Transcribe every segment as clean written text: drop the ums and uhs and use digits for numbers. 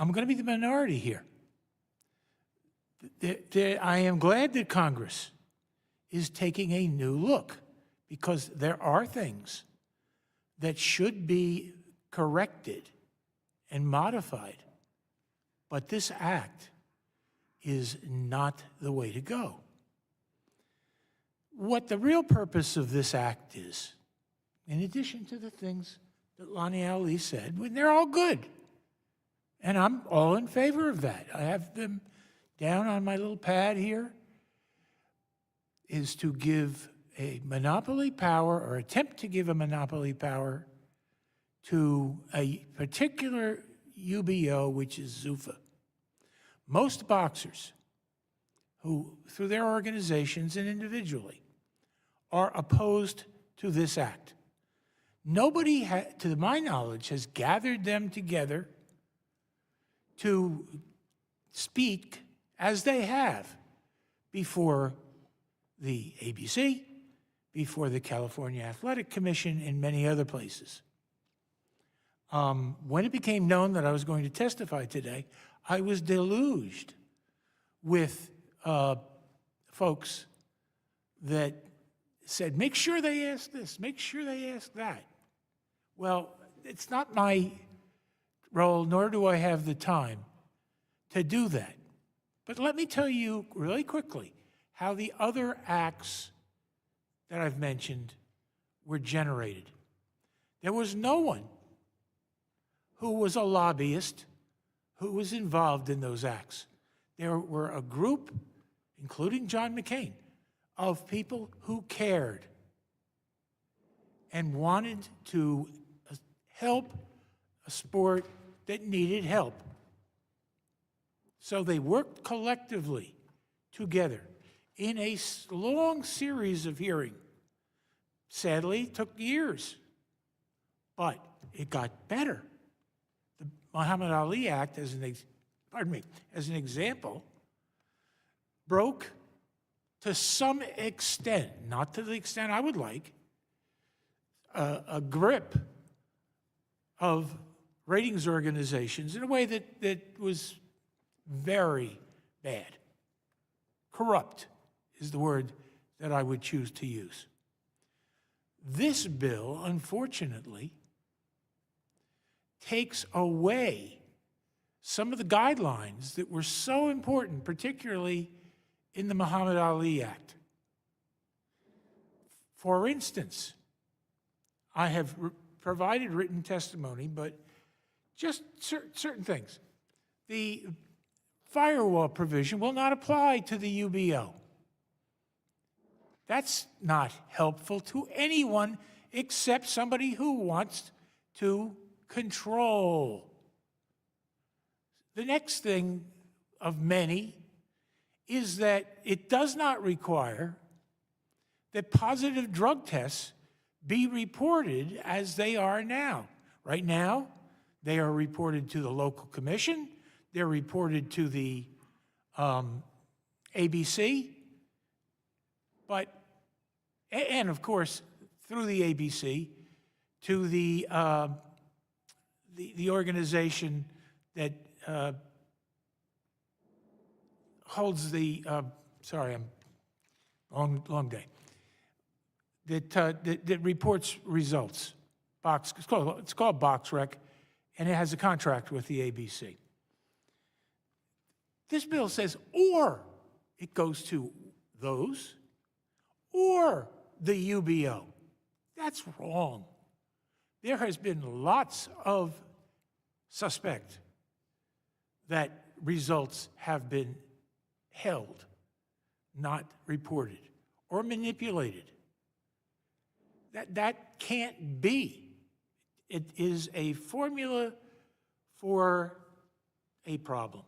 I'm going to be the minority here. I am glad that Congress is taking a new look, because there are things that should be corrected and modified. But this act is not the way to go. What the real purpose of this act is, in addition to the things that Lonnie Ali said, they're all good. And I'm all in favor of that. I have them down on my little pad here, is to give a monopoly power, or attempt to give a monopoly power, to a particular UBO, which is Zuffa. Most boxers who, through their organizations and individually, are opposed to this act. Nobody, to my knowledge, has gathered them together to speak as they have before the ABC, before the California Athletic Commission, and many other places. When it became known that I was going to testify today, I was deluged with folks that said, make sure they ask this, make sure they ask that. Well, it's not my role, nor do I have the time to do that. But let me tell you really quickly how the other acts that I've mentioned were generated. There was no one who was a lobbyist who was involved in those acts. There were a group, including John McCain, of people who cared and wanted to help a sport that needed help. So they worked collectively together in a long series of hearings. Sadly, it took years, but it got better. The Muhammad Ali Act, as an example, broke to some extent, not to the extent I would like, a grip of ratings organizations in a way that was very bad. Corrupt is the word that I would choose to use. This bill, unfortunately, takes away some of the guidelines that were so important, particularly in the Muhammad Ali Act. For instance, I have provided written testimony, but just certain things. The firewall provision will not apply to the UBO. That's not helpful to anyone except somebody who wants to control. The next thing of many is that it does not require that positive drug tests be reported as they are now. Right now, they are reported to the local commission, they're reported to the ABC, and of course, through the ABC, to the organization that holds the, long day, that reports results. It's called BoxRec, and it has a contract with the ABC. This bill says, or it goes to those, or the UBO. That's wrong. There has been lots of suspect that results have been held, not reported, or manipulated. That can't be. It is a formula for a problem.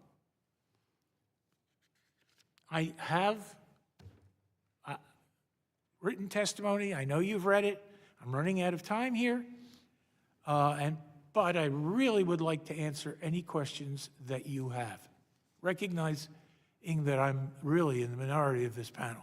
I have written testimony. I know you've read it. I'm running out of time here. But I really would like to answer any questions that you have, recognizing that I'm really in the minority of this panel.